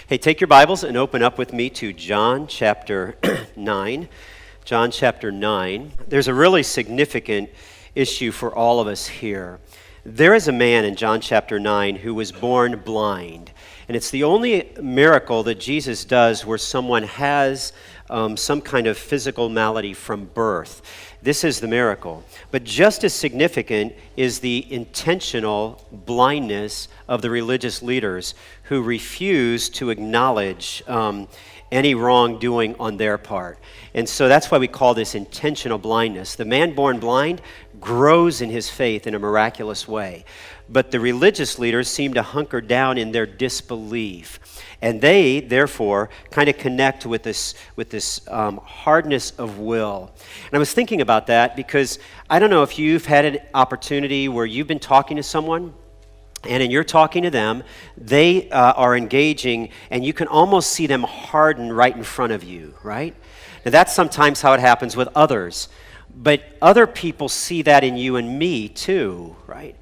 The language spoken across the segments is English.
Hey, take your Bibles and open up with me to John chapter 9. John chapter 9. There's a really significant issue for all of us here. There is a man in John chapter 9 who was born blind. And it's the only miracle that Jesus does where someone has some kind of physical malady from birth. This is the miracle. But just as significant is the intentional blindness of the religious leaders who refuse to acknowledge any wrongdoing on their part. And so that's why we call this intentional blindness. The man born blind grows in his faith in a miraculous way. But the religious leaders seem to hunker down in their disbelief. And they, therefore, kind of connect with this hardness of will. And I was thinking about that because I don't know if you've had an opportunity where you've been talking to someone, and in your talking to them, they are engaging, and you can almost see them harden right in front of you, right? Now, that's sometimes how it happens with others. But other people see that in you and me, too, right?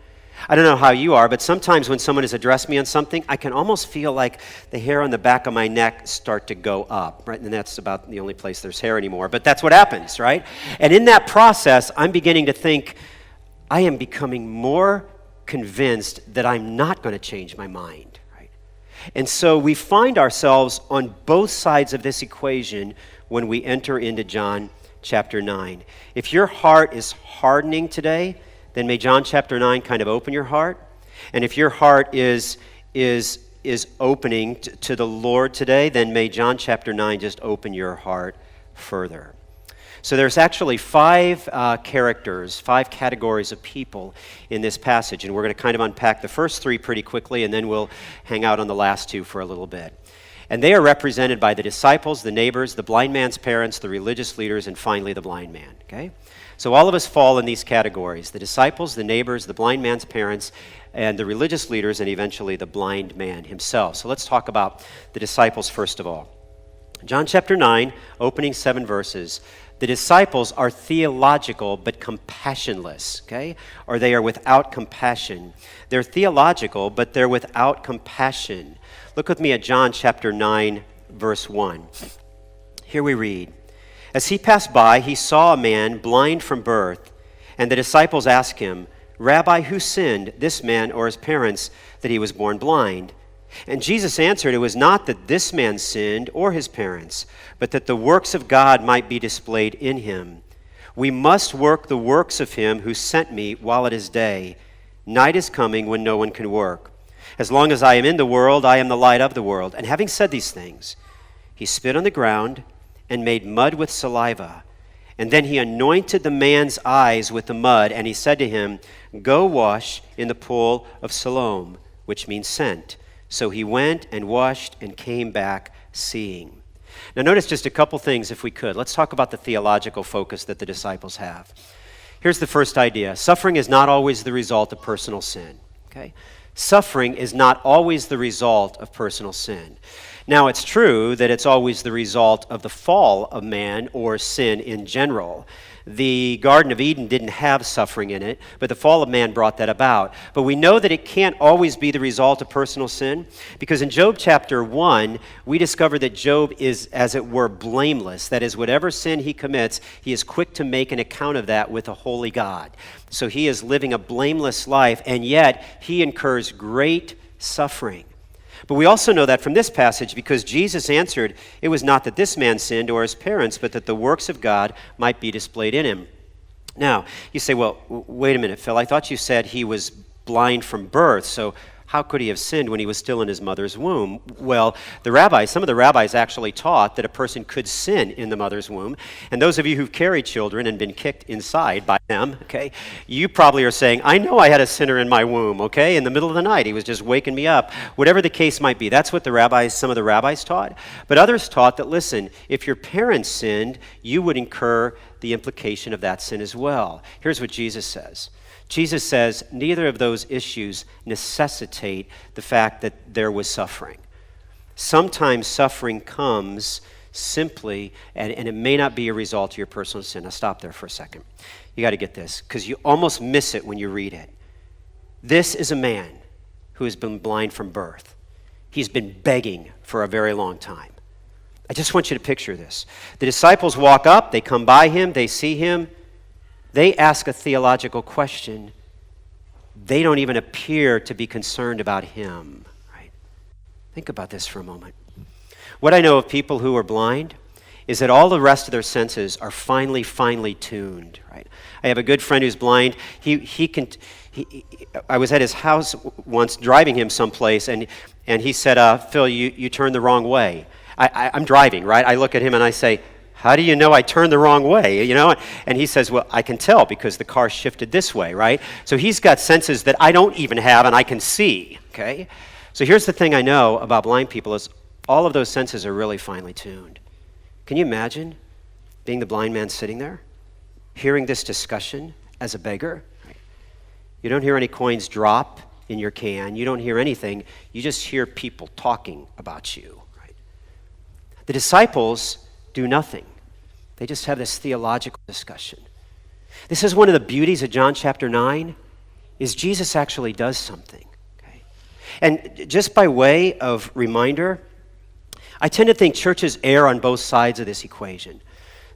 I don't know how you are, but sometimes when someone has addressed me on something, I can almost feel like the hair on the back of my neck start to go up, right? And that's about the only place there's hair anymore, but that's what happens, right? And in that process, I'm beginning to think, I am becoming more convinced that I'm not going to change my mind, right? And so we find ourselves on both sides of this equation when we enter into John chapter 9. If your heart is hardening today, then may John chapter 9 kind of open your heart. And if your heart is opening to the Lord today, then may John chapter 9 just open your heart further. So there's actually five categories of people in this passage, and we're going to kind of unpack the first three pretty quickly, and then we'll hang out on the last two for a little bit. And they are represented by the disciples, the neighbors, the blind man's parents, the religious leaders, and finally the blind man, okay? So all of us fall in these categories: the disciples, the neighbors, the blind man's parents, and the religious leaders, and eventually the blind man himself. So let's talk about the disciples first of all. John chapter 9, opening 7 verses. The disciples are theological but compassionless, okay? Or they are without compassion. They're theological, but they're without compassion. Look with me at John chapter 9, verse 1. Here we read, "As he passed by, he saw a man blind from birth, and the disciples asked him, 'Rabbi, who sinned, this man or his parents, that he was born blind?' And Jesus answered, 'It was not that this man sinned or his parents, but that the works of God might be displayed in him. We must work the works of him who sent me while it is day. Night is coming when no one can work. As long as I am in the world, I am the light of the world.' And having said these things, he spit on the ground and made mud with saliva. And then he anointed the man's eyes with the mud, and he said to him, 'Go wash in the pool of Siloam,' which means sent. So he went and washed and came back seeing." Now notice just a couple things if we could. Let's talk about the theological focus that the disciples have. Here's the first idea. Suffering is not always the result of personal sin. Okay? Suffering is not always the result of personal sin. Now, it's true that it's always the result of the fall of man or sin in general. The Garden of Eden didn't have suffering in it, but the fall of man brought that about. But we know that it can't always be the result of personal sin, because in Job chapter 1, we discover that Job is, as it were, blameless. That is, whatever sin he commits, he is quick to make an account of that with a holy God. So he is living a blameless life, and yet he incurs great suffering. But we also know that from this passage because Jesus answered, "It was not that this man sinned or his parents, but that the works of God might be displayed in him." Now, you say, well, wait a minute, Phil, I thought you said he was blind from birth, so how could he have sinned when he was still in his mother's womb? Well, some of the rabbis actually taught that a person could sin in the mother's womb. And those of you who've carried children and been kicked inside by them, okay, you probably are saying, "I know I had a sinner in my womb, okay, in the middle of the night. He was just waking me up." Whatever the case might be, that's what some of the rabbis taught. But others taught that, listen, if your parents sinned, you would incur the implication of that sin as well. Here's what Jesus says. Jesus says neither of those issues necessitate the fact that there was suffering. Sometimes suffering comes simply, and it may not be a result of your personal sin. Now stop there for a second. You got to get this, because you almost miss it when you read it. This is a man who has been blind from birth. He's been begging for a very long time. I just want you to picture this. The disciples walk up, they come by him, they see him, they ask a theological question. They don't even appear to be concerned about him. Right? Think about this for a moment. What I know of people who are blind is that all the rest of their senses are finely tuned. Right? I have a good friend who's blind. I was at his house once driving him someplace, and he said, Phil, you turned the wrong way. I'm driving, right? I look at him and I say, how do you know I turned the wrong way? You know? And he says, well, I can tell because the car shifted this way, right? So he's got senses that I don't even have and I can see, okay? So here's the thing I know about blind people is all of those senses are really finely tuned. Can you imagine being the blind man sitting there, hearing this discussion as a beggar? Right? You don't hear any coins drop in your can. You don't hear anything. You just hear people talking about you. Right? The disciples do nothing. They just have this theological discussion. This is one of the beauties of John chapter 9, is Jesus actually does something. Okay? And just by way of reminder, I tend to think churches err on both sides of this equation.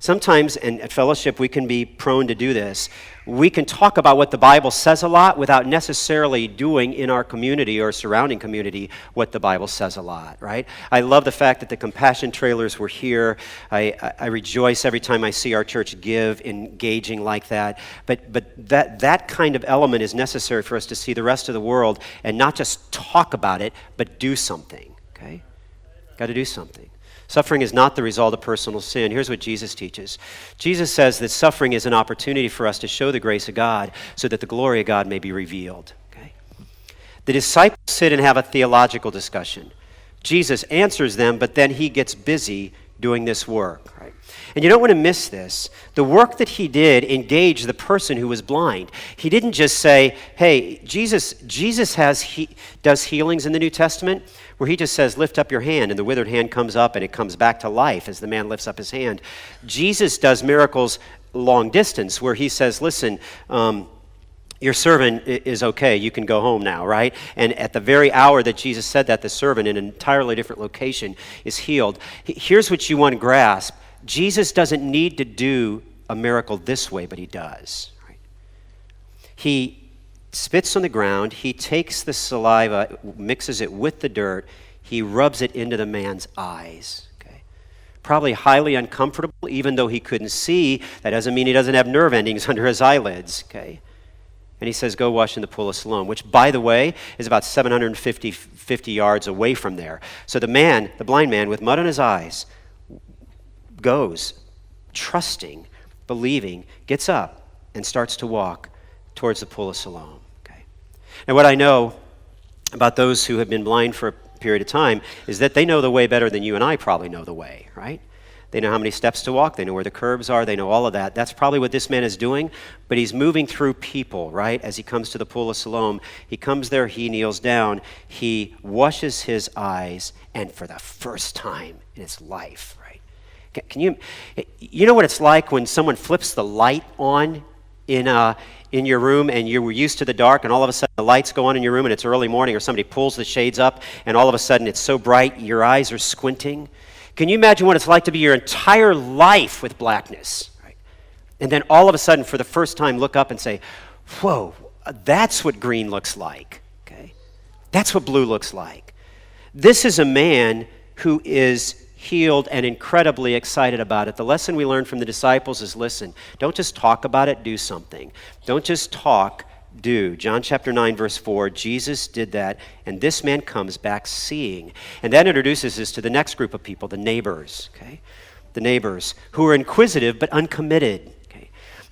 Sometimes, and at fellowship, we can be prone to do this. We can talk about what the Bible says a lot without necessarily doing in our community or surrounding community what the Bible says a lot, right? I love the fact that the compassion trailers were here. I rejoice every time I see our church give, engaging like that. But that kind of element is necessary for us to see the rest of the world and not just talk about it, but do something, okay? Got to do something. Suffering is not the result of personal sin. Here's what Jesus teaches. Jesus says that suffering is an opportunity for us to show the grace of God so that the glory of God may be revealed. Okay? The disciples sit and have a theological discussion. Jesus answers them, but then he gets busy doing this work. Right? And you don't want to miss this. The work that he did engaged the person who was blind. He didn't just say, hey, Jesus does healings in the New Testament, where he just says, lift up your hand, and the withered hand comes up and it comes back to life as the man lifts up his hand. Jesus does miracles long distance, where he says, listen, your servant is okay, you can go home now, right? And at the very hour that Jesus said that, the servant in an entirely different location is healed. Here's what you want to grasp. Jesus doesn't need to do a miracle this way, but he does. Right? He spits on the ground, he takes the saliva, mixes it with the dirt, he rubs it into the man's eyes. Okay? Probably highly uncomfortable, even though he couldn't see. That doesn't mean he doesn't have nerve endings under his eyelids. Okay? And he says, go wash in the pool of Siloam, which, by the way, is about 750 yards away from there. So the blind man with mud on his eyes, goes, trusting, believing, gets up, and starts to walk towards the pool of Siloam. Okay? And what I know about those who have been blind for a period of time is that they know the way better than you and I probably know the way, right? They know how many steps to walk, they know where the curbs are, they know all of that. That's probably what this man is doing, but he's moving through people, right? As he comes to the pool of Siloam, he comes there, he kneels down, he washes his eyes, and for the first time in his life, right? Can you know what it's like when someone flips the light on in your room and you were used to the dark and all of a sudden the lights go on in your room and it's early morning, or somebody pulls the shades up and all of a sudden it's so bright your eyes are squinting? Can you imagine what it's like to be your entire life with blackness? Right? And then all of a sudden for the first time look up and say, whoa, that's what green looks like. Okay? That's what blue looks like. This is a man who is healed and incredibly excited about it. The lesson we learned from the disciples is, listen, don't just talk about it, do something. Don't just talk, do. John chapter 9, verse 4, Jesus did that, and this man comes back seeing. And that introduces us to the next group of people, the neighbors, okay? The neighbors who are inquisitive but uncommitted.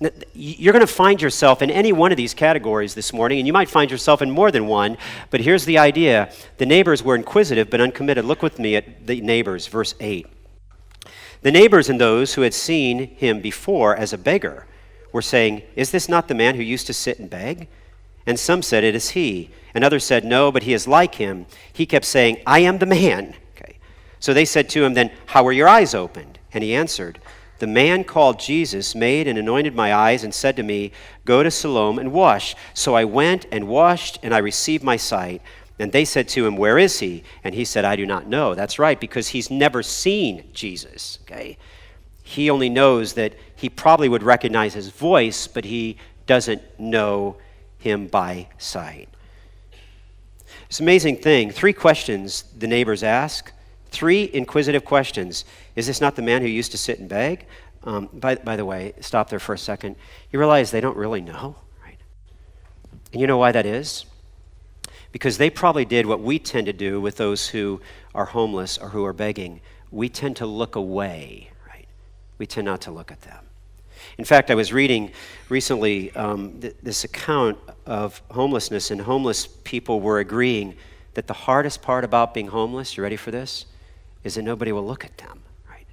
Now, you're going to find yourself in any one of these categories this morning, and you might find yourself in more than one, but here's the idea. The neighbors were inquisitive but uncommitted. Look with me at the neighbors, verse 8. The neighbors and those who had seen him before as a beggar were saying, is this not the man who used to sit and beg? And some said, it is he. And others said, no, but he is like him. He kept saying, I am the man. Okay. So they said to him then, how were your eyes opened? And he answered, the man called Jesus made and anointed my eyes and said to me, go to Siloam and wash. So I went and washed, and I received my sight. And they said to him, "Where is he?" And he said, "I do not know." That's right, because he's never seen Jesus, okay? He only knows that he probably would recognize his voice, but he doesn't know him by sight. It's an amazing thing. 3 questions the neighbors ask. 3 inquisitive questions. Is this not the man who used to sit and beg? By the way, stop there for a second. You realize they don't really know, right? And you know why that is? Because they probably did what we tend to do with those who are homeless or who are begging. We tend to look away, right? We tend not to look at them. In fact, I was reading recently this account of homelessness, and homeless people were agreeing that the hardest part about being homeless, you ready for this, is that nobody will look at them, right?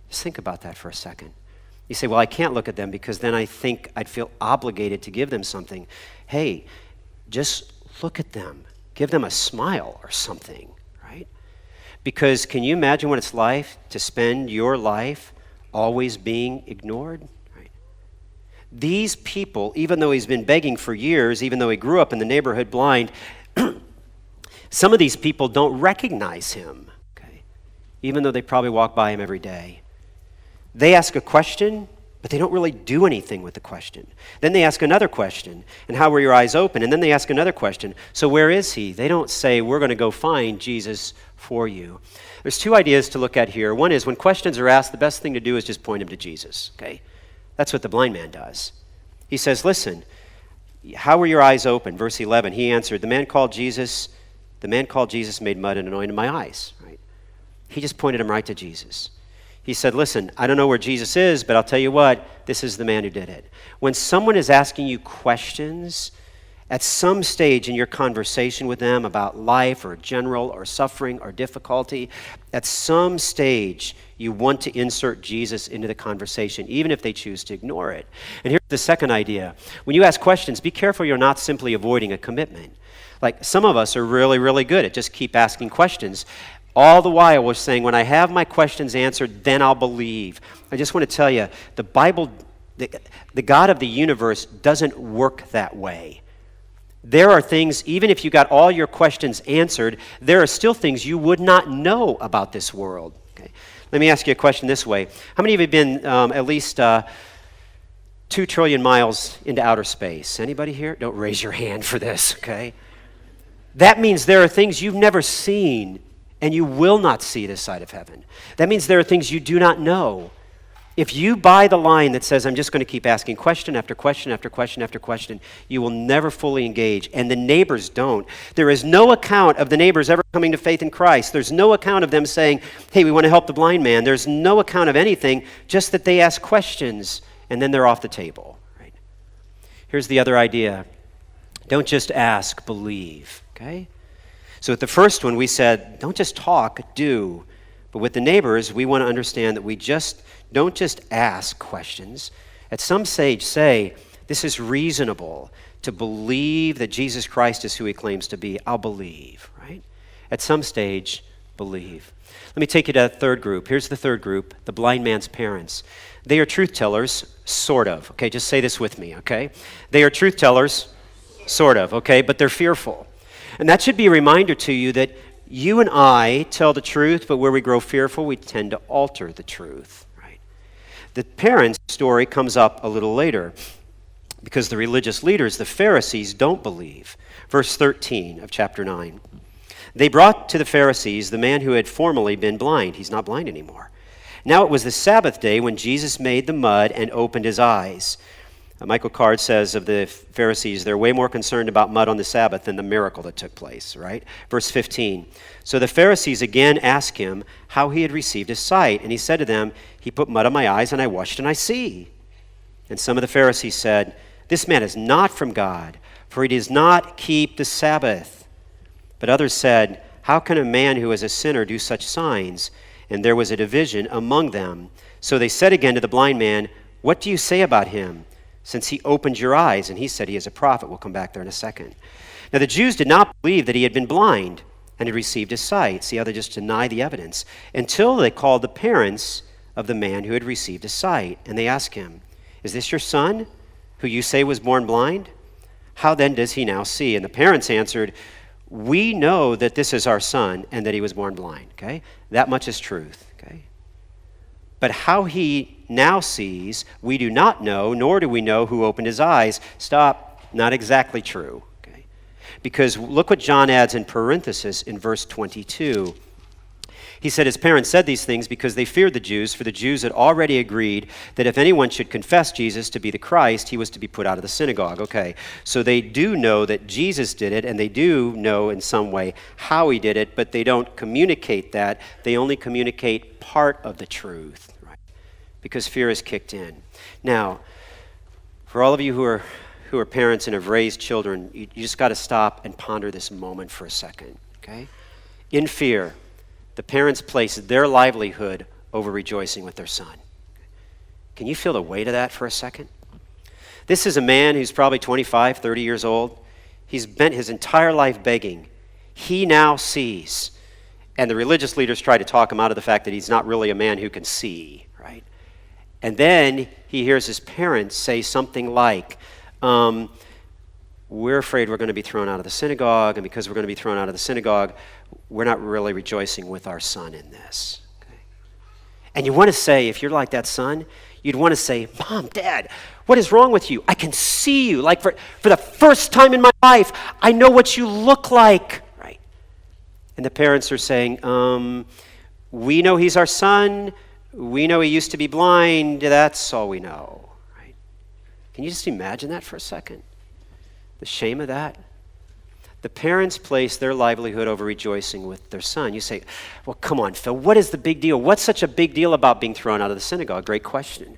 Just think about that for a second. You say, well, I can't look at them because then I think I'd feel obligated to give them something. Hey, just look at them. Give them a smile or something, right? Because can you imagine what it's like to spend your life always being ignored? Right? These people, even though he's been begging for years, even though he grew up in the neighborhood blind, some of these people don't recognize him, okay? Even though they probably walk by him every day. They ask a question, but they don't really do anything with the question. Then they ask another question, and how were your eyes open? And then they ask another question, so where is he? They don't say, we're going to go find Jesus for you. There's 2 ideas to look at here. One is when questions are asked, the best thing to do is just point them to Jesus, okay? That's what the blind man does. He says, listen, how were your eyes open? Verse 11, he answered, the man called Jesus made mud and anointed my eyes, right? He just pointed him right to Jesus. He said, listen, I don't know where Jesus is, but I'll tell you what, this is the man who did it. When someone is asking you questions, at some stage in your conversation with them about life or general or suffering or difficulty, at some stage you want to insert Jesus into the conversation, even if they choose to ignore it. And here's the second idea. When you ask questions, be careful you're not simply avoiding a commitment. Like some of us are really, really good at just keep asking questions. All the while we're saying, when I have my questions answered, then I'll believe. I just want to tell you, the Bible, the God of the universe doesn't work that way. There are things, even if you got all your questions answered, there are still things you would not know about this world. Okay? Let me ask you a question this way. How many of you have been at least 2 trillion miles into outer space? Anybody here? Don't raise your hand for this, okay? That means there are things you've never seen and you will not see this side of heaven. That means there are things you do not know. If you buy the line that says, I'm just going to keep asking question after question after question after question, you will never fully engage. And the neighbors don't. There is no account of the neighbors ever coming to faith in Christ. There's no account of them saying, hey, we want to help the blind man. There's no account of anything, just that they ask questions and then they're off the table. Right? Here's the other idea. Don't just ask, believe. Okay? So with the first one, we said, don't just talk, do. But with the neighbors, we want to understand that we don't just ask questions. At some stage, say, this is reasonable to believe that Jesus Christ is who he claims to be. I'll believe, right? At some stage, believe. Let me take you to a third group. Here's the third group, the blind man's parents. They are truth tellers, sort of. Okay, just say this with me, okay? They are truth tellers, sort of, okay? But they're fearful. And that should be a reminder to you that you and I tell the truth, but where we grow fearful, we tend to alter the truth, right? The parents' story comes up a little later because the religious leaders, the Pharisees, don't believe. Verse 13 of chapter 9. They brought to the Pharisees the man who had formerly been blind. He's not blind anymore. Now it was the Sabbath day when Jesus made the mud and opened his eyes. Michael Card says of the Pharisees, they're way more concerned about mud on the Sabbath than the miracle that took place, right? Verse 15. So the Pharisees again asked him how he had received his sight. And he said to them, he put mud on my eyes and I washed and I see. And some of the Pharisees said, this man is not from God, for he does not keep the Sabbath. But others said, how can a man who is a sinner do such signs? And there was a division among them. So they said again to the blind man, what do you say about him? Since he opened your eyes, and he said he is a prophet. We'll come back there in a second. Now the Jews did not believe that he had been blind and had received his sight. See how they just deny the evidence. Until they called the parents of the man who had received his sight. And they asked him, is this your son, who you say was born blind? How then does he now see? And the parents answered, We know that this is our son and that he was born blind, okay? That much is truth, okay? But how he now sees, we do not know, nor do we know who opened his eyes. Stop, not exactly true, okay? Because look what John adds in parenthesis in verse 22. He said his parents said these things because they feared the Jews, for the Jews had already agreed that if anyone should confess Jesus to be the Christ, he was to be put out of the synagogue. Okay, so they do know that Jesus did it, and they do know in some way how he did it, but they don't communicate that. They only communicate part of the truth, right? Because fear is kicked in. Now, for all of you who are parents and have raised children, you just got to stop and ponder this moment for a second, okay? In fear, the parents place their livelihood over rejoicing with their son. Can you feel the weight of that for a second? This is a man who's probably 25, 30 years old. He's spent his entire life begging. He now sees. And the religious leaders try to talk him out of the fact that he's not really a man who can see, right? And then he hears his parents say something like, we're afraid we're going to be thrown out of the synagogue, and because we're going to be thrown out of the synagogue, we're not really rejoicing with our son in this. Okay? And you want to say, if you're like that son, you'd want to say, Mom, Dad, what is wrong with you? I can see you. Like for the first time in my life, I know what you look like. Right? And the parents are saying, we know he's our son. We know he used to be blind. That's all we know. Right? Can you just imagine that for a second? The shame of that? The parents place their livelihood over rejoicing with their son. You say, well, come on, Phil, what is the big deal? What's such a big deal about being thrown out of the synagogue? Great question.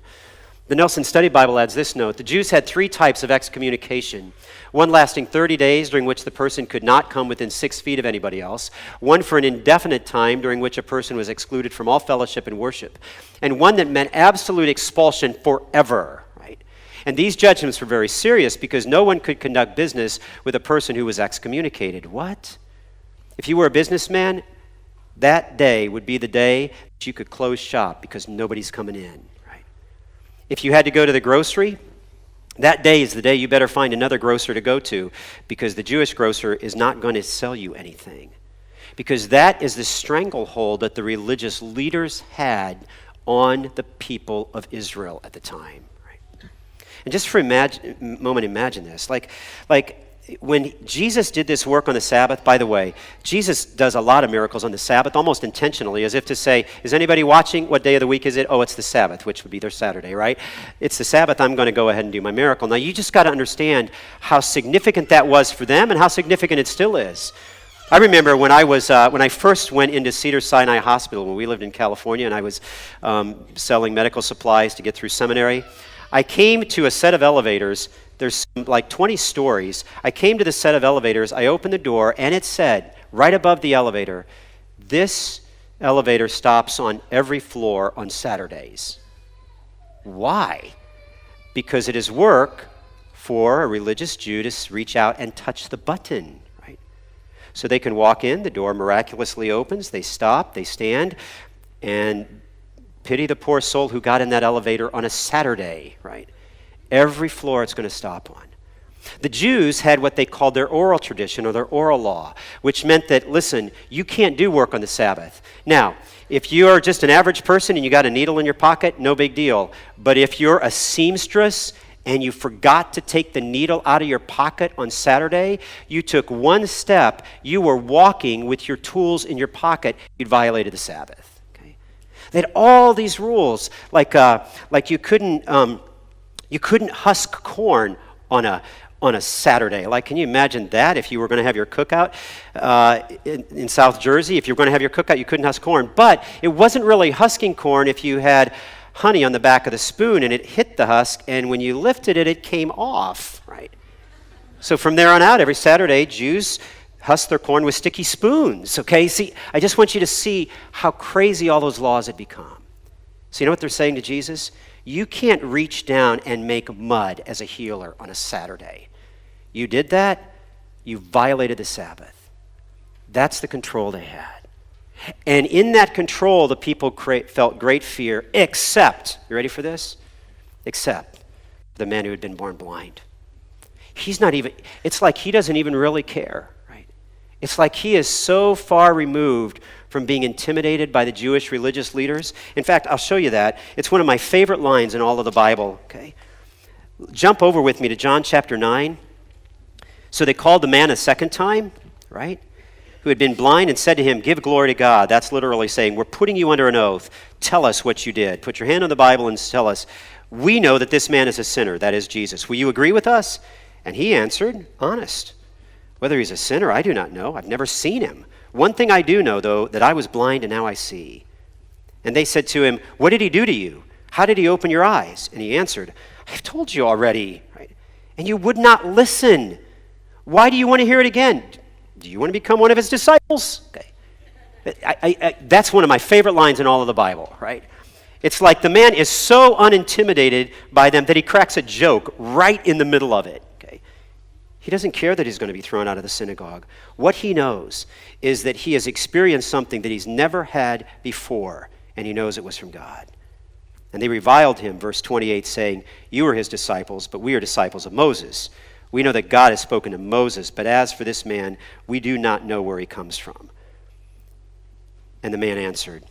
The Nelson Study Bible adds this note. The Jews had 3 types of excommunication. One lasting 30 days, during which the person could not come within 6 feet of anybody else. One for an indefinite time, during which a person was excluded from all fellowship and worship. And one that meant absolute expulsion forever. And these judgments were very serious because no one could conduct business with a person who was excommunicated. What? If you were a businessman, that day would be the day that you could close shop because nobody's coming in, right? If you had to go to the grocery, that day is the day you better find another grocer to go to because the Jewish grocer is not going to sell you anything. Because that is the stranglehold that the religious leaders had on the people of Israel at the time. And just for a moment, imagine this. Like when Jesus did this work on the Sabbath, by the way, Jesus does a lot of miracles on the Sabbath, almost intentionally, as if to say, is anybody watching? What day of the week is it? Oh, it's the Sabbath, which would be their Saturday, right? It's the Sabbath, I'm going to go ahead and do my miracle. Now, you just got to understand how significant that was for them and how significant it still is. I remember when I first went into Cedars-Sinai Hospital when we lived in California and I was selling medical supplies to get through seminary. I came to a set of elevators. There's like 20 stories. I came to the set of elevators. I opened the door, and it said, right above the elevator, this elevator stops on every floor on Saturdays. Why? Because it is work for a religious Jew to reach out and touch the button, right? So they can walk in, the door miraculously opens, they stop, they stand, and pity the poor soul who got in that elevator on a Saturday, right? Every floor it's going to stop on. The Jews had what they called their oral tradition or their oral law, which meant that, listen, you can't do work on the Sabbath. Now, if you're just an average person and you got a needle in your pocket, no big deal. But if you're a seamstress and you forgot to take the needle out of your pocket on Saturday, you took one step, you were walking with your tools in your pocket, you'd violated the Sabbath. They had all these rules, like you couldn't husk corn on a Saturday. Like, can you imagine that if you were going to have your cookout in South Jersey? If you were going to have your cookout, you couldn't husk corn. But it wasn't really husking corn if you had honey on the back of the spoon and it hit the husk, and when you lifted it, it came off, right? So from there on out, every Saturday, Jews husk their corn with sticky spoons, okay? See, I just want you to see how crazy all those laws had become. So you know what they're saying to Jesus? You can't reach down and make mud as a healer on a Saturday. You did that, you violated the Sabbath. That's the control they had. And in that control, the people felt great fear, except, you ready for this? Except the man who had been born blind. It's like he doesn't even really care. It's like he is so far removed from being intimidated by the Jewish religious leaders. In fact, I'll show you that. It's one of my favorite lines in all of the Bible, okay? Jump over with me to John chapter 9. So they called the man a second time, right? Who had been blind, and said to him, "Give glory to God." That's literally saying, we're putting you under an oath. Tell us what you did. Put your hand on the Bible and tell us. We know that this man is a sinner, that is Jesus. Will you agree with us? And he answered, honest. Whether he's a sinner, I do not know. I've never seen him. One thing I do know, though, that I was blind and now I see. And they said to him, what did he do to you? How did he open your eyes? And he answered, I've told you already, right? And you would not listen. Why do you want to hear it again? Do you want to become one of his disciples? Okay. That's one of my favorite lines in all of the Bible, right? It's like the man is so unintimidated by them that he cracks a joke right in the middle of it. Okay. He doesn't care that he's going to be thrown out of the synagogue. What he knows is that he has experienced something that he's never had before, and he knows it was from God. And they reviled him, verse 28, saying, you are his disciples, but we are disciples of Moses. We know that God has spoken to Moses, but as for this man, we do not know where he comes from. And the man answered,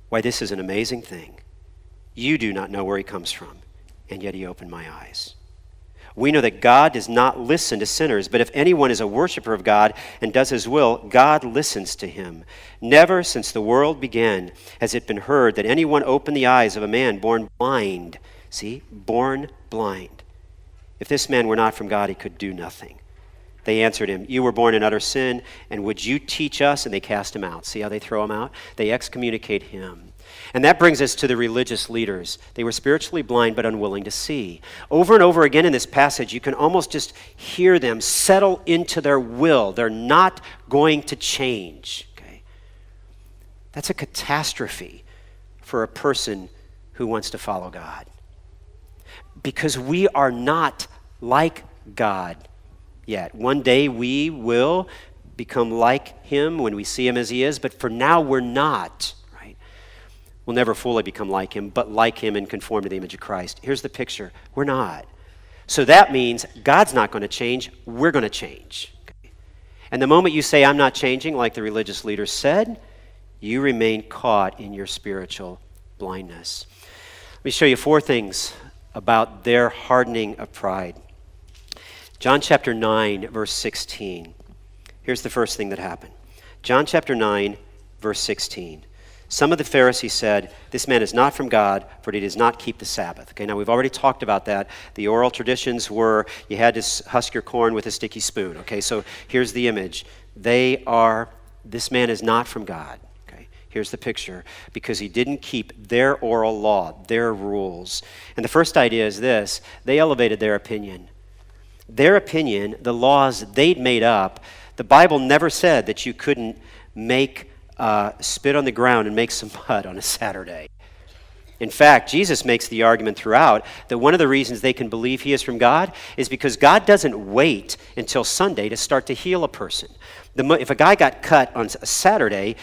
why, this is an amazing thing. You do not know where he comes from, and yet he opened my eyes. We know that God does not listen to sinners, but if anyone is a worshiper of God and does his will, God listens to him. Never since the world began has it been heard that anyone opened the eyes of a man born blind. See, born blind. If this man were not from God, he could do nothing. They answered him, you were born in utter sin, and would you teach us? And they cast him out. See how they throw him out? They excommunicate him. And that brings us to the religious leaders. They were spiritually blind but unwilling to see. Over and over again in this passage, you can almost just hear them settle into their will. They're not going to change. Okay? That's a catastrophe for a person who wants to follow God. Because we are not like God yet. One day we will become like him when we see him as he is, but for now we're not, right? We'll never fully become like him, but like him and conform to the image of Christ. Here's the picture. We're not. So that means God's not going to change. We're going to change. Okay? And the moment you say, I'm not changing, like the religious leaders said, you remain caught in your spiritual blindness. Let me show you 4 things about their hardening of pride. John chapter 9, verse 16. Here's the first thing that happened. John chapter 9, verse 16. Some of the Pharisees said, this man is not from God, for he does not keep the Sabbath. Okay, now we've already talked about that. The oral traditions were you had to husk your corn with a sticky spoon. Okay, so here's the image. This man is not from God. Here's the picture, because he didn't keep their oral law, their rules. And the first idea is this: they elevated their opinion. Their opinion, the laws they'd made up, the Bible never said that you couldn't spit on the ground and make some mud on a Saturday. In fact, Jesus makes the argument throughout that one of the reasons they can believe he is from God is because God doesn't wait until Sunday to start to heal a person. If a guy got cut on a Saturday,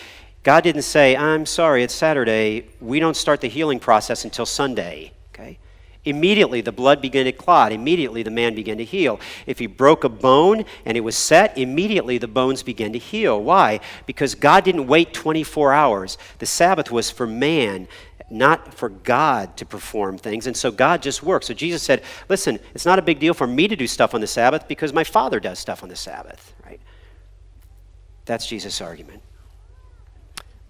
God didn't say, I'm sorry, it's Saturday. We don't start the healing process until Sunday. Okay? Immediately, the blood began to clot. Immediately, the man began to heal. If he broke a bone and it was set, immediately the bones began to heal. Why? Because God didn't wait 24 hours. The Sabbath was for man, not for God to perform things. And so God just works. So Jesus said, listen, it's not a big deal for me to do stuff on the Sabbath because my Father does stuff on the Sabbath. Right? That's Jesus' argument.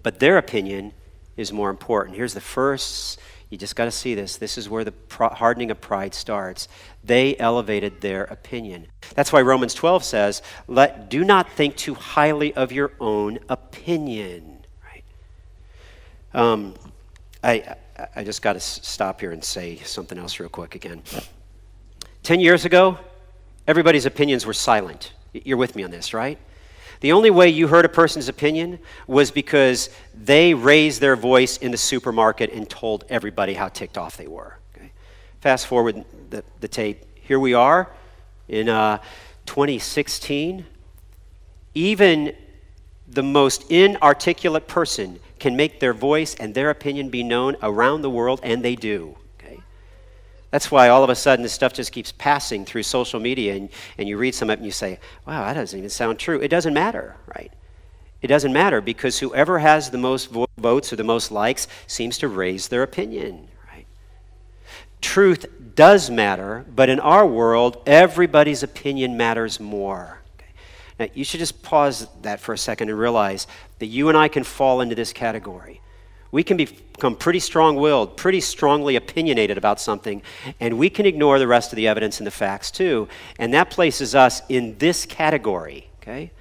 But their opinion is more important. Here's the first, you just got to see this. This is where the hardening of pride starts. They elevated their opinion. That's why Romans 12 says, do not think too highly of your own opinion. Right? I just got to stop here and say something else real quick again. 10 years ago, everybody's opinions were silent. You're with me on this, right? The only way you heard a person's opinion was because they raised their voice in the supermarket and told everybody how ticked off they were. Okay? Fast forward the tape. Here we are in 2016. Even the most inarticulate person can make their voice and their opinion be known around the world, and they do. Okay? That's why all of a sudden this stuff just keeps passing through social media, and you read some of it and you say, wow, that doesn't even sound true. It doesn't matter, right? It doesn't matter, because whoever has the most votes or the most likes seems to raise their opinion, right? Truth does matter, but in our world, everybody's opinion matters more. Okay? Now, you should just pause that for a second and realize that you and I can fall into this category. We can become pretty strong-willed, pretty strongly opinionated about something, and we can ignore the rest of the evidence and the facts too, and that places us in this category, okay?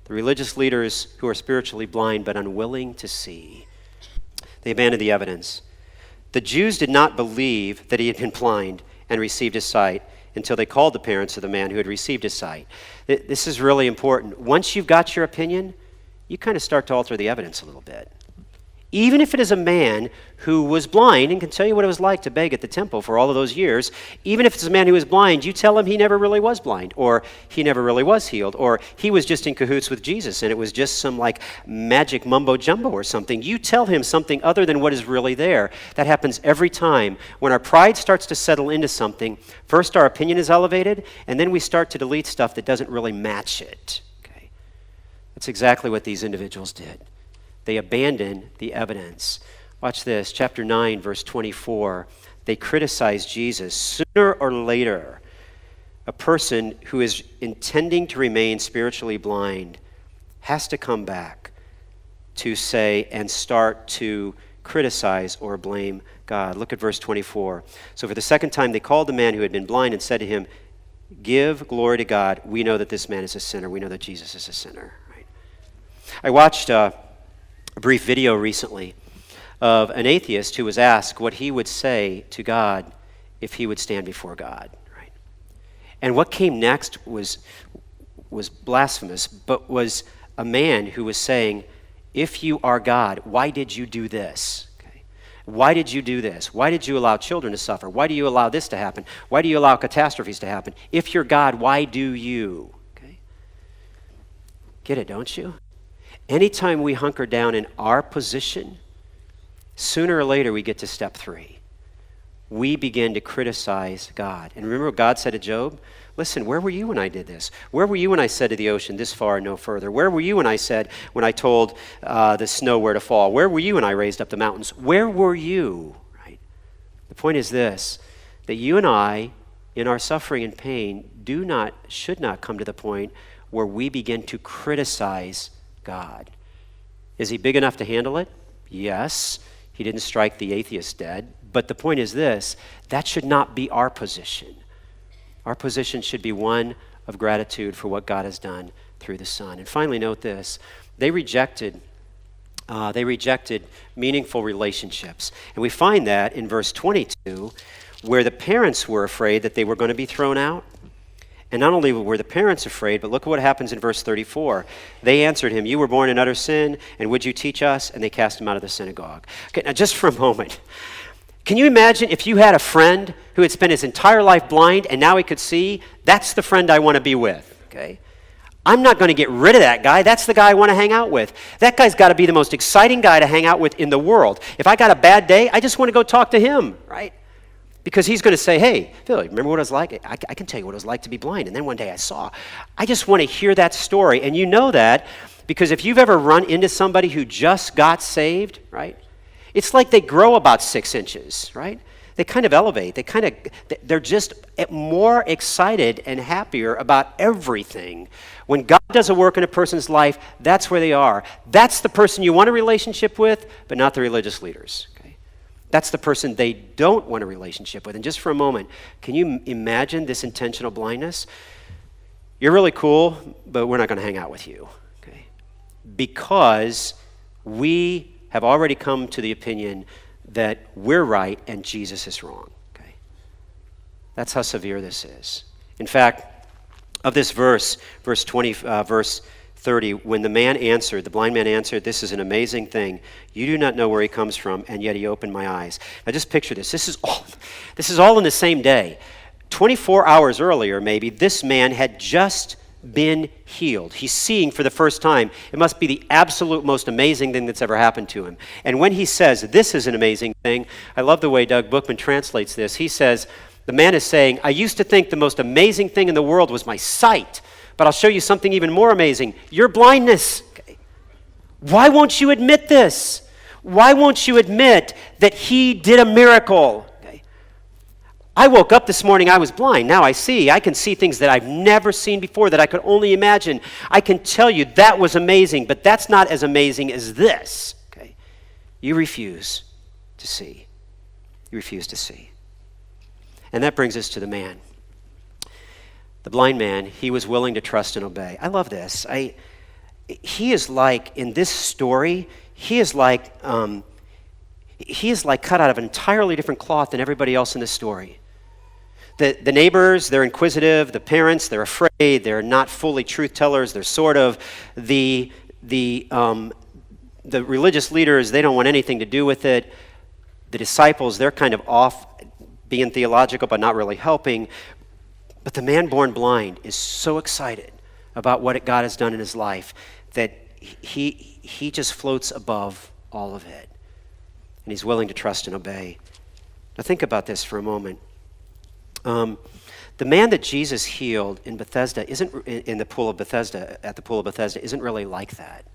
The religious leaders who are spiritually blind but unwilling to see. They abandoned the evidence. The Jews did not believe that he had been blind and received his sight until they called the parents of the man who had received his sight. This is really important. Once you've got your opinion, you kind of start to alter the evidence a little bit. Even if it is a man who was blind and can tell you what it was like to beg at the temple for all of those years, even if it's a man who was blind, you tell him he never really was blind, or he never really was healed, or he was just in cahoots with Jesus and it was just some like magic mumbo jumbo or something. You tell him something other than what is really there. That happens every time. When our pride starts to settle into something, first our opinion is elevated, and then we start to delete stuff that doesn't really match it. Okay? That's exactly what these individuals did. They abandoned the evidence. Watch this, chapter 9, verse 24. They criticize Jesus. Sooner or later, a person who is intending to remain spiritually blind has to come back to say and start to criticize or blame God. Look at verse 24. So for the second time, they called the man who had been blind and said to him, "Give glory to God. We know that this man is a sinner. We know that Jesus is a sinner." Right? I watched a brief video recently of an atheist who was asked what he would say to God if he would stand before God, right? And what came next was blasphemous, but was a man who was saying, if you are God, why did you do this? Okay? Why did you do this? Why did you allow children to suffer? Why do you allow this to happen? Why do you allow catastrophes to happen? If you're God, why do you? Okay? Get it, don't you? Anytime we hunker down in our position, sooner or later we get to step 3. We begin to criticize God. And remember what God said to Job? Listen, where were you when I did this? Where were you when I said to the ocean, this far and no further? Where were you when I told the snow where to fall? Where were you when I raised up the mountains? Where were you? Right? The point is this, that you and I, in our suffering and pain, should not come to the point where we begin to criticize God. Is he big enough to handle it? Yes. He didn't strike the atheist dead. But the point is this, that should not be our position. Our position should be one of gratitude for what God has done through the Son. And finally, note this, they rejected meaningful relationships. And we find that in verse 22, where the parents were afraid that they were going to be thrown out. And not only were the parents afraid, but look at what happens in verse 34. They answered him, "You were born in utter sin, and would you teach us?" And they cast him out of the synagogue. Okay, now just for a moment, can you imagine if you had a friend who had spent his entire life blind and now he could see? That's the friend I want to be with, okay? I'm not going to get rid of that guy. That's the guy I want to hang out with. That guy's got to be the most exciting guy to hang out with in the world. If I got a bad day, I just want to go talk to him, right? Because he's going to say, "Hey, Phil, remember what it was like? I can tell you what it was like to be blind. And then one day I saw." I just want to hear that story. And you know that because if you've ever run into somebody who just got saved, right? It's like they grow about 6 inches, right? They kind of elevate. They're just more excited and happier about everything. When God does a work in a person's life, that's where they are. That's the person you want a relationship with, but not the religious leaders. That's the person they don't want a relationship with. And just for a moment, can you imagine this intentional blindness? You're really cool, but we're not going to hang out with you. Okay? Because we have already come to the opinion that we're right and Jesus is wrong. Okay? That's how severe this is. In fact, of this verse 30, when the blind man answered, "This is an amazing thing. You do not know where he comes from, and yet he opened my eyes." Now just picture this. This is all in the same day. 24 hours earlier, maybe, this man had just been healed. He's seeing for the first time. It must be the absolute most amazing thing that's ever happened to him. And when he says, "This is an amazing thing," I love the way Doug Bookman translates this. He says, The man is saying, I used to think the most amazing thing in the world was my sight, but I'll show you something even more amazing, your blindness. Okay. Why won't you admit this? Why won't you admit that he did a miracle? Okay. I woke up this morning, I was blind. Now I see. I can see things that I've never seen before, that I could only imagine. I can tell you that was amazing, but that's not as amazing as this. Okay. You refuse to see. You refuse to see. And that brings us to the man. The blind man, he was willing to trust and obey. I love this. He is like, in this story, he is like cut out of an entirely different cloth than everybody else in this story. The neighbors, they're inquisitive. The parents, they're afraid. They're not fully truth tellers. They're sort of. The religious leaders, they don't want anything to do with it. The disciples, they're kind of off being theological but not really helping. But the man born blind is so excited about what God has done in his life that he just floats above all of it. And he's willing to trust and obey. Now think about this for a moment. The man that Jesus healed in Bethesda isn't in the pool of Bethesda, at the pool of Bethesda, isn't really like that.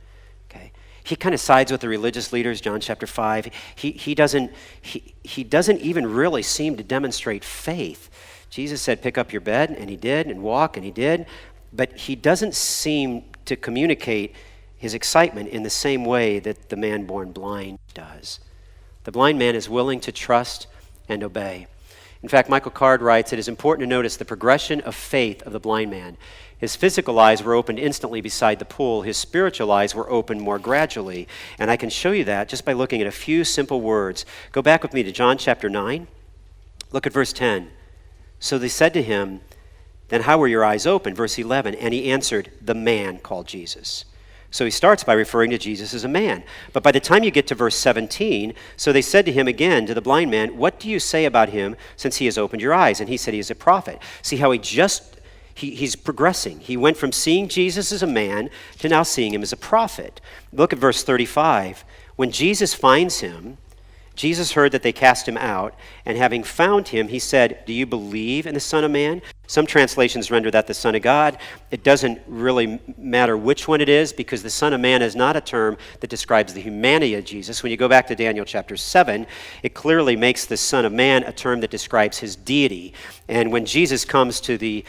Okay? He kind of sides with the religious leaders, John chapter 5. He doesn't even really seem to demonstrate faith. Jesus said, pick up your bed, and he did, and walk, and he did. But he doesn't seem to communicate his excitement in the same way that the man born blind does. The blind man is willing to trust and obey. In fact, Michael Card writes, it is important to notice the progression of faith of the blind man. His physical eyes were opened instantly beside the pool. His spiritual eyes were opened more gradually. And I can show you that just by looking at a few simple words. Go back with me to John chapter 9. Look at verse 10. So they said to him, then how were your eyes opened? Verse 11, and he answered, the man called Jesus. So he starts by referring to Jesus as a man. But by the time you get to verse 17, so they said to him again, to the blind man, what do you say about him since he has opened your eyes? And he said he is a prophet. See how he's progressing. He went from seeing Jesus as a man to now seeing him as a prophet. Look at verse 35. When Jesus finds him, Jesus heard that they cast him out, and having found him, he said, do you believe in the Son of Man? Some translations render that the Son of God. It doesn't really matter which one it is, because the Son of Man is not a term that describes the humanity of Jesus. When you go back to Daniel chapter 7, it clearly makes the Son of Man a term that describes his deity. And when Jesus comes to the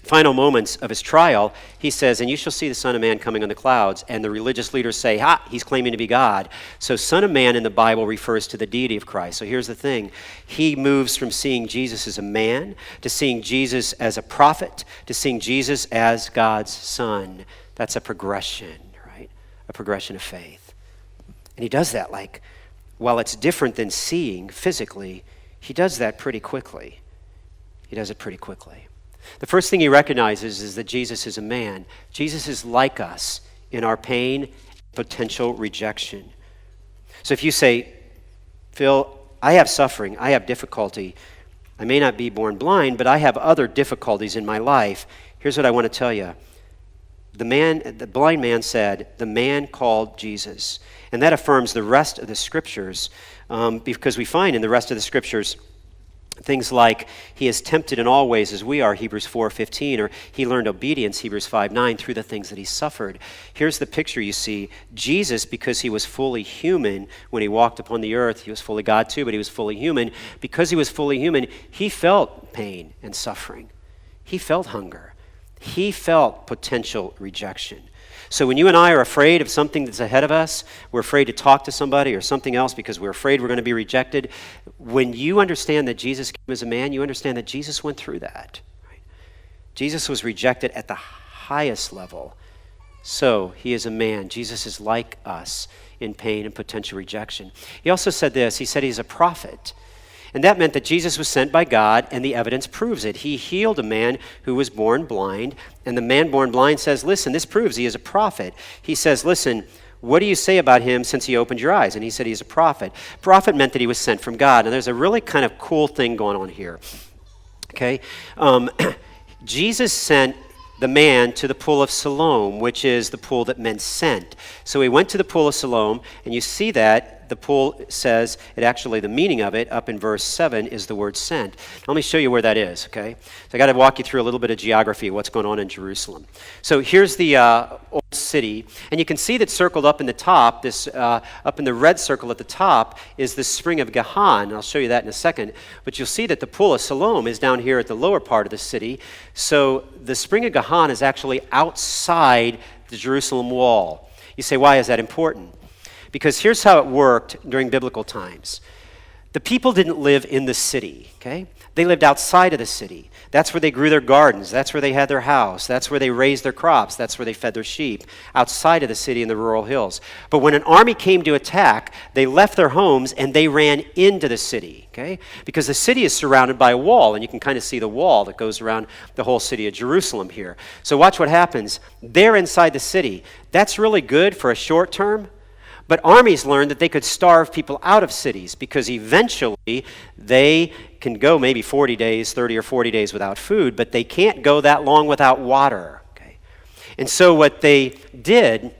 final moments of his trial, he says, and you shall see the Son of Man coming on the clouds. And the religious leaders say, he's claiming to be God. So Son of Man in the Bible refers to the deity of Christ. So here's the thing. He moves from seeing Jesus as a man to seeing Jesus as a prophet to seeing Jesus as God's Son. That's a progression, right? A progression of faith. And he does that while it's different than seeing physically, he does that pretty quickly. He does it pretty quickly. The first thing he recognizes is that Jesus is a man. Jesus is like us in our pain, potential rejection. So if you say, Phil, I have suffering, I have difficulty, I may not be born blind, but I have other difficulties in my life, here's what I want to tell you. The blind man said, the man called Jesus. And that affirms the rest of the scriptures, because we find in the rest of the scriptures things like he is tempted in all ways as we are, Hebrews 4:15, or he learned obedience, Hebrews 5:9, through the things that he suffered. Here's the picture you see. Jesus, because he was fully human when he walked upon the earth, he was fully God too, but he was fully human. Because he was fully human, he felt pain and suffering. He felt hunger. He felt potential rejection. So when you and I are afraid of something that's ahead of us, we're afraid to talk to somebody or something else because we're afraid we're going to be rejected. When you understand that Jesus came as a man, you understand that Jesus went through that. Right? Jesus was rejected at the highest level. So he is a man. Jesus is like us in pain and potential rejection. He also said this. He said he's a prophet. And that meant that Jesus was sent by God, and the evidence proves it. He healed a man who was born blind, and the man born blind says, listen, this proves he is a prophet. He says, listen, what do you say about him since he opened your eyes? And he said he's a prophet. Prophet meant that he was sent from God. And there's a really kind of cool thing going on here. Okay? Jesus sent the man to the pool of Siloam, which is the pool that men sent. So he went to the pool of Siloam, and you see that that the pool says, the meaning of it up in verse 7 is the word sent. Let me show you where that is, okay? So I got to walk you through a little bit of geography of what's going on in Jerusalem. So here's the old city, and you can see that circled up in the top, up in the red circle at the top is the spring of Gihon, and I'll show you that in a second. But you'll see that the pool of Siloam is down here at the lower part of the city. So the spring of Gihon is actually outside the Jerusalem wall. You say, why is that important? Because here's how it worked during biblical times. The people didn't live in the city, okay? They lived outside of the city. That's where they grew their gardens. That's where they had their house. That's where they raised their crops. That's where they fed their sheep, outside of the city in the rural hills. But when an army came to attack, they left their homes and they ran into the city, okay? Because the city is surrounded by a wall, and you can kind of see the wall that goes around the whole city of Jerusalem here. So watch what happens. They're inside the city. That's really good for a short term. But armies learned that they could starve people out of cities because eventually they can go maybe 40 days, 30 or 40 days without food, but they can't go that long without water. Okay? And so what they did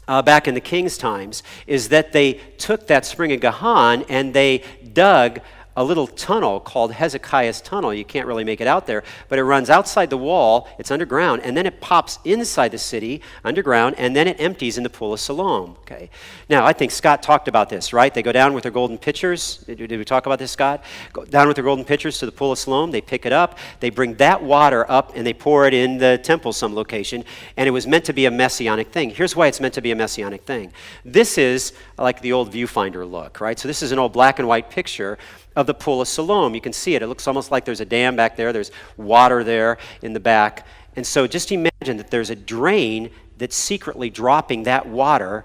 back in the king's times is that they took that spring of Gihon and they dug a little tunnel called Hezekiah's Tunnel. You can't really make it out there, but it runs outside the wall, it's underground, and then it pops inside the city underground, and then it empties in the pool of Siloam. Okay. Now, I think Scott talked about this, right? They go down with their golden pitchers. Did we talk about this, Scott? Go down with their golden pitchers to the pool of Siloam. They pick it up. They bring that water up, and they pour it in the temple some location, and it was meant to be a messianic thing. Here's why it's meant to be a messianic thing. This is like the old viewfinder look, right? So this is an old black and white picture of the pool of Siloam. You can see it. It looks almost like there's a dam back there. There's water there in the back. And so just imagine that there's a drain that's secretly dropping that water,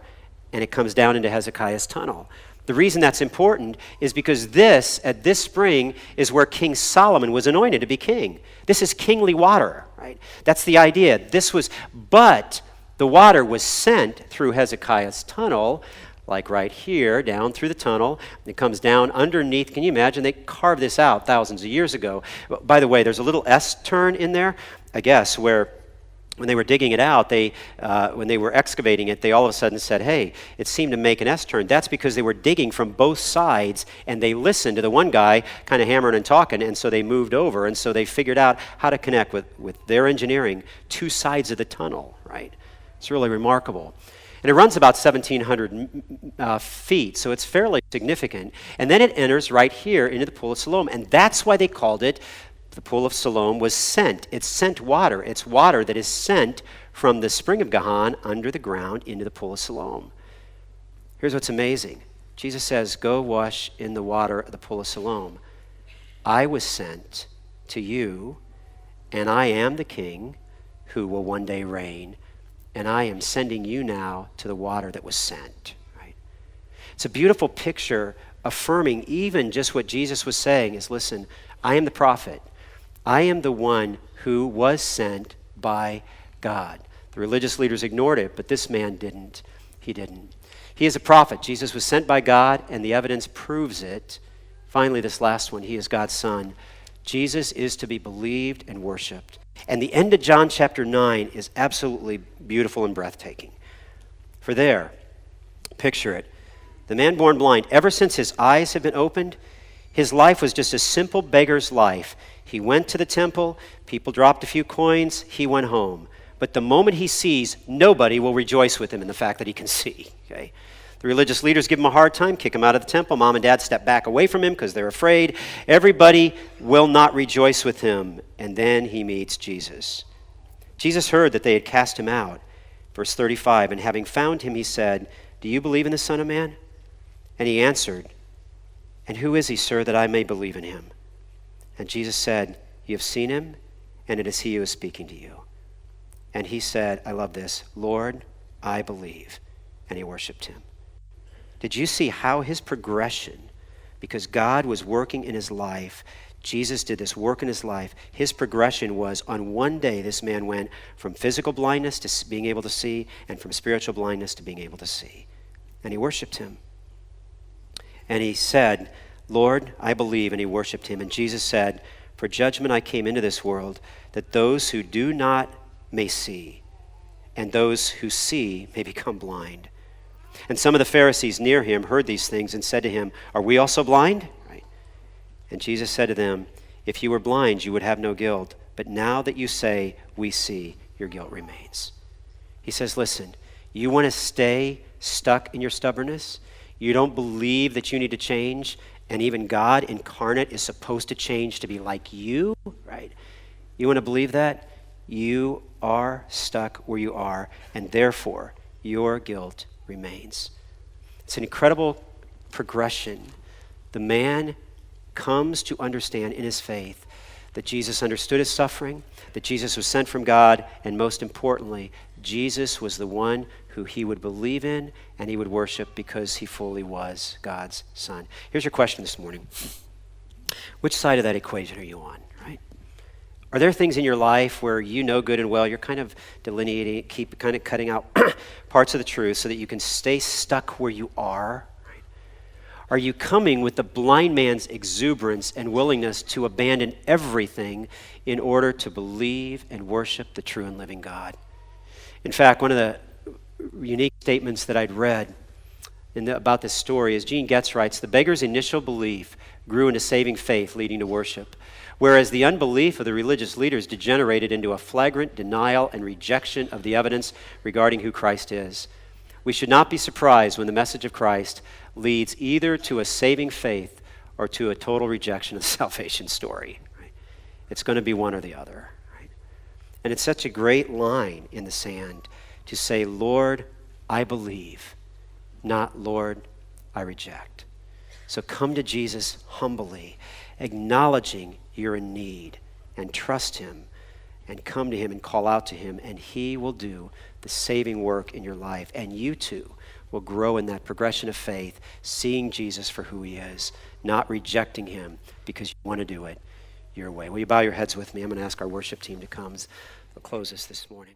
and it comes down into Hezekiah's tunnel. The reason that's important is because at this spring is where King Solomon was anointed to be king. This is kingly water, right? That's the idea. But the water was sent through Hezekiah's tunnel, like right here, down through the tunnel. It comes down underneath. Can you imagine? They carved this out thousands of years ago. By the way, there's a little S turn in there, I guess, where when they were digging it out, when they were excavating it, they all of a sudden said, hey, it seemed to make an S turn. That's because they were digging from both sides, and they listened to the one guy kind of hammering and talking, and so they moved over, and so they figured out how to connect with their engineering two sides of the tunnel, right? It's really remarkable. And it runs about 1,700 feet, so it's fairly significant. And then it enters right here into the pool of Siloam. And that's why they called it, the pool of Siloam was sent. It's sent water. It's water that is sent from the spring of Gihon under the ground into the pool of Siloam. Here's what's amazing. Jesus says, go wash in the water of the pool of Siloam. I was sent to you, and I am the king who will one day reign. And I am sending you now to the water that was sent. Right? It's a beautiful picture affirming even just what Jesus was saying is, listen, I am the prophet. I am the one who was sent by God. The religious leaders ignored it, but this man didn't. He didn't. He is a prophet. Jesus was sent by God, and the evidence proves it. Finally, this last one, he is God's son. Jesus is to be believed and worshiped. And the end of John chapter 9 is absolutely beautiful and breathtaking. For there, picture it, the man born blind, ever since his eyes have been opened, his life was just a simple beggar's life. He went to the temple, people dropped a few coins, he went home. But the moment he sees, nobody will rejoice with him in the fact that he can see. Okay? The religious leaders give him a hard time, kick him out of the temple. Mom and dad step back away from him because they're afraid. Everybody will not rejoice with him. And then he meets Jesus. Jesus heard that they had cast him out. Verse 35, and having found him, he said, do you believe in the Son of Man? And he answered, and who is he, sir, that I may believe in him? And Jesus said, you have seen him, and it is he who is speaking to you. And he said, I love this, Lord, I believe. And he worshiped him. Did you see how his progression, because God was working in his life, Jesus did this work in his life, his progression was on one day this man went from physical blindness to being able to see, and from spiritual blindness to being able to see. And he worshiped him. And he said, Lord, I believe, and he worshiped him. And Jesus said, for judgment I came into this world, that those who do not may see, and those who see may become blind. And some of the Pharisees near him heard these things and said to him, "Are we also blind?" Right? And Jesus said to them, "If you were blind, you would have no guilt. But now that you say, 'We see,' your guilt remains." He says, listen, you want to stay stuck in your stubbornness? You don't believe that you need to change? And even God incarnate is supposed to change to be like you, right? You want to believe that? You are stuck where you are, and therefore your guilt remains. It's an incredible progression. The man comes to understand in his faith that Jesus understood his suffering, that Jesus was sent from God, and most importantly, Jesus was the one who he would believe in and he would worship because he fully was God's son. Here's your question this morning. Which side of that equation are you on, right? Are there things in your life where you know good and well you're kind of delineating, keep kind of cutting out parts of the truth so that you can stay stuck where you are? Right? Are you coming with the blind man's exuberance and willingness to abandon everything in order to believe and worship the true and living God? In fact, one of the unique statements that I'd read about this story is Gene Getz writes, "The beggar's initial belief grew into saving faith leading to worship, whereas the unbelief of the religious leaders degenerated into a flagrant denial and rejection of the evidence regarding who Christ is. We should not be surprised when the message of Christ leads either to a saving faith or to a total rejection of the salvation story." Right? It's going to be one or the other. Right? And it's such a great line in the sand to say, "Lord, I believe," not "Lord, I reject." So come to Jesus humbly, acknowledging you're in need, and trust him, and come to him and call out to him, and he will do the saving work in your life. And you too will grow in that progression of faith, seeing Jesus for who he is, not rejecting him because you want to do it your way. Will you bow your heads with me? I'm going to ask our worship team to come. They'll close us this morning.